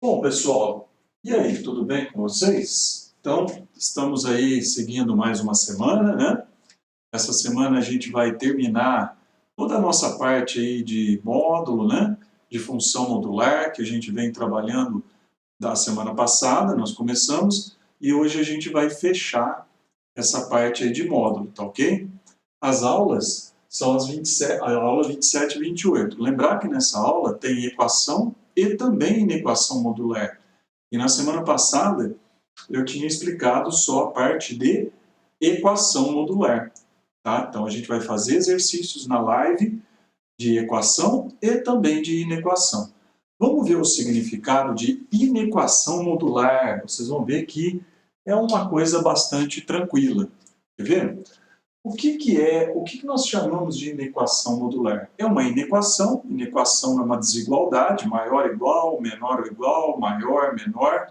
Bom, pessoal, e aí, tudo bem com vocês? Então, estamos aí seguindo mais uma semana, né? Essa semana a gente vai terminar toda a nossa parte aí de módulo, né? De função modular, que a gente vem trabalhando da semana passada, nós começamos, e hoje a gente vai fechar essa parte aí de módulo, tá ok? As aulas são as 27, a aula 27 e 28. Lembrar que nessa aula tem equação e também inequação modular. E na semana passada eu tinha explicado só a parte de equação modular. Tá? Então a gente vai fazer exercícios na live de equação e também de inequação. Vamos ver o significado de inequação modular. Vocês vão ver que é uma coisa bastante tranquila. Quer ver? O que nós chamamos de inequação modular? É uma inequação é uma desigualdade, maior ou igual, menor ou igual, maior, menor,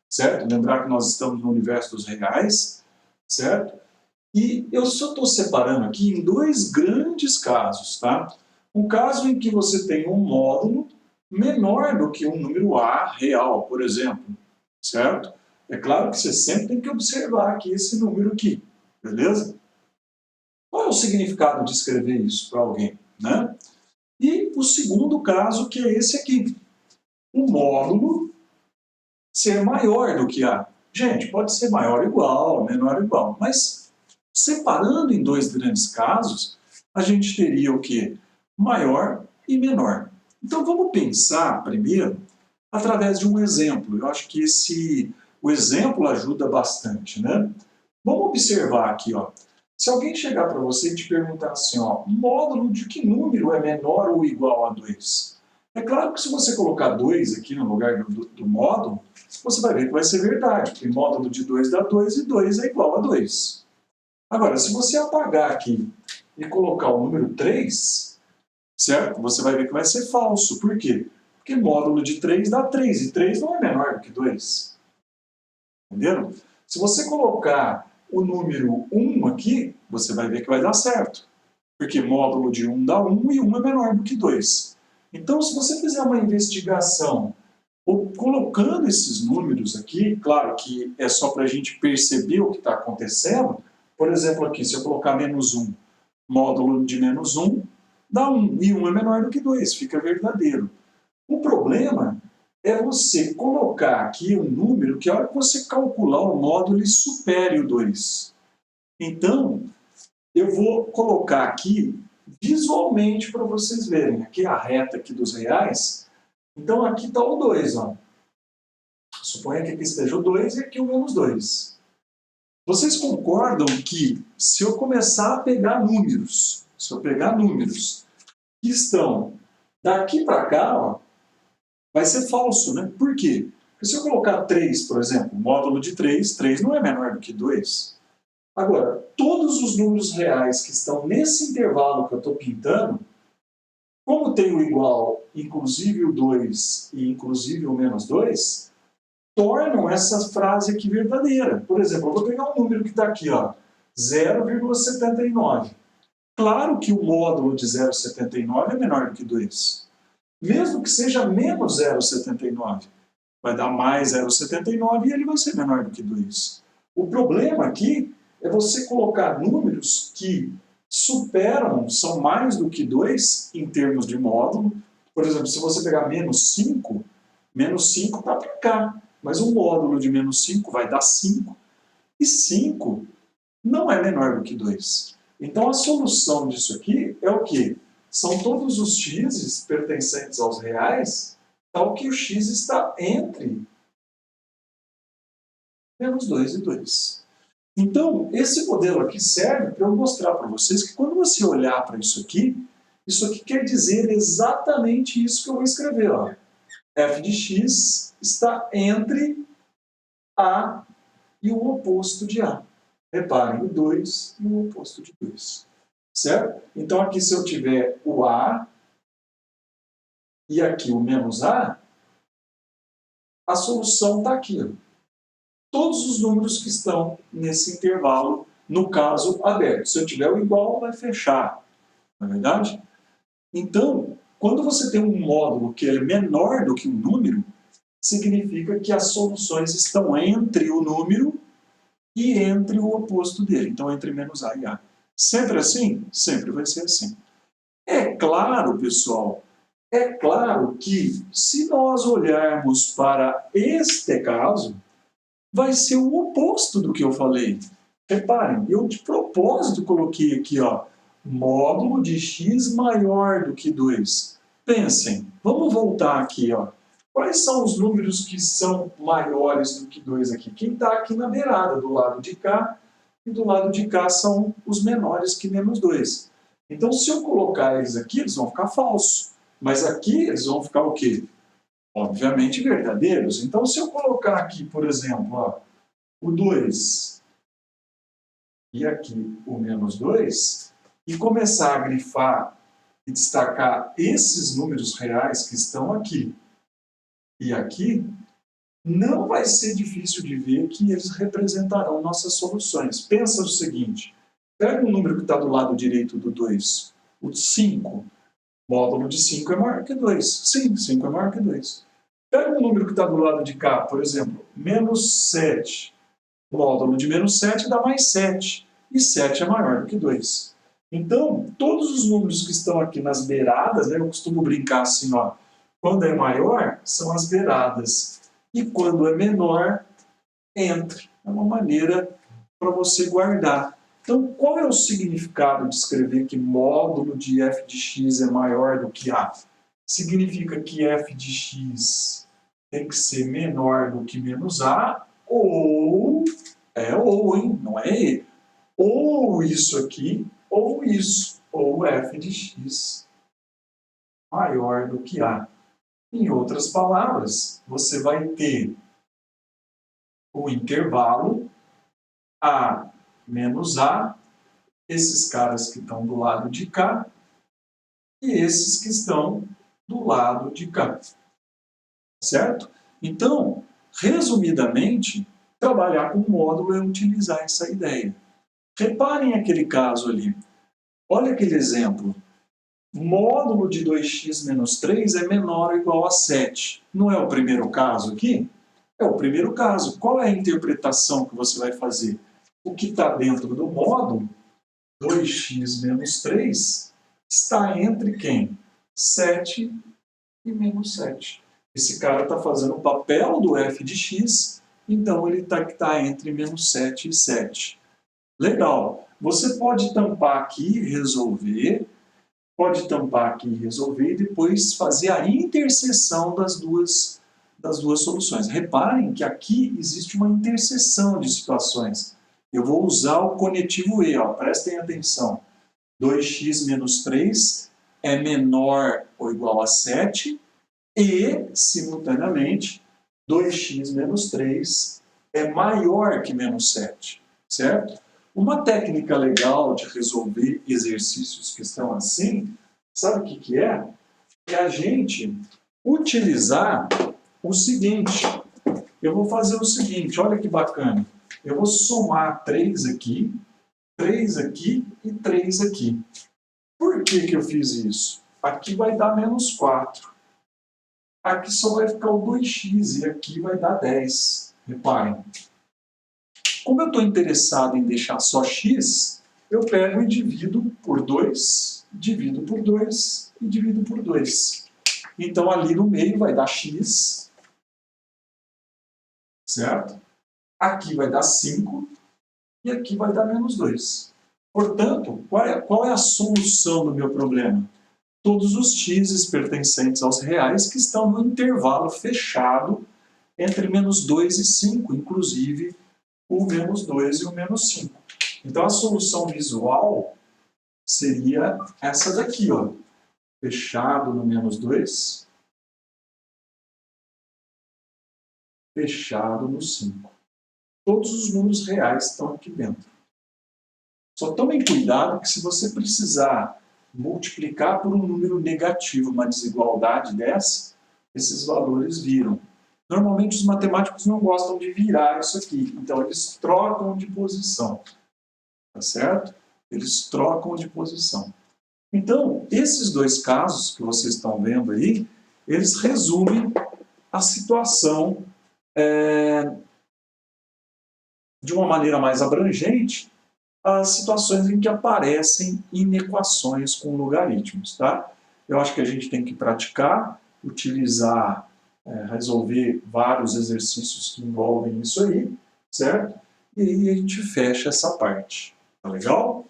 certo? Lembrar que nós estamos no universo dos reais, certo? E eu só estou separando aqui em dois grandes casos, tá? Um caso em que você tem um módulo menor do que um número A real, por exemplo, certo? É claro que você sempre tem que observar aqui esse número aqui, beleza? Qual é o significado de escrever isso para alguém, né? E o segundo caso, que é esse aqui, o módulo ser maior do que A. Gente, pode ser maior ou igual, menor ou igual, mas separando em dois grandes casos, a gente teria o quê? Maior e menor. Então vamos pensar primeiro através de um exemplo. Eu acho que o exemplo ajuda bastante, né? Vamos observar aqui, ó. Se alguém chegar para você e te perguntar assim, ó, módulo de que número é menor ou igual a 2? É claro que se você colocar 2 aqui no lugar do módulo, você vai ver que vai ser verdade, porque módulo de 2 dá 2 e 2 é igual a 2. Agora, se você apagar aqui e colocar o número 3, certo? Você vai ver que vai ser falso. Por quê? Porque módulo de 3 dá 3, e 3 não é menor do que 2. Entenderam? Se você colocar o número 1 aqui, você vai ver que vai dar certo. Porque módulo de 1 dá 1 e 1 é menor do que 2. Então, se você fizer uma investigação colocando esses números aqui, claro que é só para a gente perceber o que está acontecendo. Por exemplo, aqui, se eu colocar menos 1, módulo de menos 1 dá 1, e 1 é menor do que 2, fica verdadeiro. O problema é você colocar aqui um número que a hora que você calcular o módulo ele supere o 2. Então, eu vou colocar aqui visualmente para vocês verem. Aqui a reta aqui dos reais. Então, aqui está o 2. Ó. Suponha que aqui esteja o 2 e aqui o menos 2. Vocês concordam que se eu começar a pegar números, que estão daqui para cá, ó, vai ser falso, né? Por quê? Porque se eu colocar 3, por exemplo, módulo de 3, 3 não é menor do que 2. Agora, todos os números reais que estão nesse intervalo que eu estou pintando, como tem o igual, inclusive o 2 e inclusive o menos 2, tornam essa frase aqui verdadeira. Por exemplo, eu vou pegar um número que está aqui, ó, 0,79. Claro que o módulo de 0,79 é menor do que 2. Mesmo que seja menos 0,79. Vai dar mais 0,79 e ele vai ser menor do que 2. O problema aqui é você colocar números que superam, são mais do que 2 em termos de módulo. Por exemplo, se você pegar menos 5 está para cá. Mas o módulo de menos 5 vai dar 5. E 5 não é menor do que 2. Então a solução disso aqui é o quê? São todos os x pertencentes aos reais, tal que o x está entre menos 2 e 2. Então, esse modelo aqui serve para eu mostrar para vocês que quando você olhar para isso aqui quer dizer exatamente isso que eu vou escrever. Ó. F de x está entre A e o oposto de A. Reparem, o 2 e o oposto de 2. Certo? Então, aqui se eu tiver o A e aqui o menos A, a solução está aqui. Ó. Todos os números que estão nesse intervalo, no caso aberto. Se eu tiver o igual, vai fechar. Não é verdade? Então, quando você tem um módulo que é menor do que um número, significa que as soluções estão entre o número e entre o oposto dele. Então, entre menos A e A. Sempre assim? Sempre vai ser assim. É claro, pessoal, é claro que se nós olharmos para este caso, vai ser o oposto do que eu falei. Reparem, eu de propósito coloquei aqui, ó, módulo de x maior do que 2. Pensem, vamos voltar aqui, ó. Quais são os números que são maiores do que 2 aqui? Quem está aqui na beirada, do lado de cá, e do lado de cá são os menores que menos 2. Então, se eu colocar eles aqui, eles vão ficar falsos. Mas aqui eles vão ficar o quê? Obviamente verdadeiros. Então, se eu colocar aqui, por exemplo, ó, o 2 e aqui o menos 2, e começar a grifar e destacar esses números reais que estão aqui e aqui, não vai ser difícil de ver que eles representarão nossas soluções. Pensa o seguinte, pega o número que está do lado direito do 2, o 5. Módulo de 5 é maior que 2. Sim, 5 é maior que 2. Pega o número que está do lado de cá, por exemplo, menos 7. Módulo de menos 7 dá mais 7. E 7 é maior do que 2. Então, todos os números que estão aqui nas beiradas, né, eu costumo brincar assim, ó, quando é maior, são as beiradas. E quando é menor, entre. É uma maneira para você guardar. Então, qual é o significado de escrever que módulo de f de x é maior do que a? Significa que f de x tem que ser menor do que menos a, ou, hein? Não é e. Ou isso aqui, ou isso, ou f de x maior do que a. Em outras palavras, você vai ter o intervalo a menos a, esses caras que estão do lado de cá, e esses que estão do lado de cá. Certo? Então, resumidamente, trabalhar com módulo é utilizar essa ideia. Reparem aquele caso ali. Olha aquele exemplo. Módulo de 2x menos 3 é menor ou igual a 7. Não é o primeiro caso aqui? É o primeiro caso. Qual é a interpretação que você vai fazer? O que está dentro do módulo, 2x menos 3, está entre quem? 7 e menos 7. Esse cara está fazendo o papel do f de x, então ele está entre menos 7 e 7. Legal. Você pode tampar aqui e resolver, e depois fazer a interseção das duas soluções. Reparem que aqui existe uma interseção de situações. Eu vou usar o conectivo E, ó, prestem atenção. 2x menos 3 é menor ou igual a 7 e, simultaneamente, 2x menos 3 é maior que menos 7, certo? Uma técnica legal de resolver exercícios que estão assim, sabe o que é? É a gente utilizar o seguinte. Eu vou fazer o seguinte, olha que bacana. Eu vou somar 3 aqui e 3 aqui. Por que eu fiz isso? Aqui vai dar menos 4. Aqui só vai ficar o 2x e aqui vai dar 10. Reparem. Como eu estou interessado em deixar só x, eu pego e divido por 2, divido por 2 e divido por 2. Então, ali no meio vai dar x, certo? Aqui vai dar 5 e aqui vai dar menos 2. Portanto, qual é a solução do meu problema? Todos os x's pertencentes aos reais que estão no intervalo fechado entre menos 2 e 5, inclusive o menos 2 e o menos 5. Então, a solução visual seria essa daqui, ó. Fechado no menos 2, fechado no 5. Todos os números reais estão aqui dentro. Só tomem cuidado que se você precisar multiplicar por um número negativo uma desigualdade dessa, esses valores viram. Normalmente os matemáticos não gostam de virar isso aqui, então eles trocam de posição. Tá certo? Eles trocam de posição. Então, esses dois casos que vocês estão vendo aí, eles resumem a situação de uma maneira mais abrangente, as situações em que aparecem inequações com logaritmos, tá? Eu acho que a gente tem que praticar, utilizar, resolver vários exercícios que envolvem isso aí, certo? E aí a gente fecha essa parte, tá legal?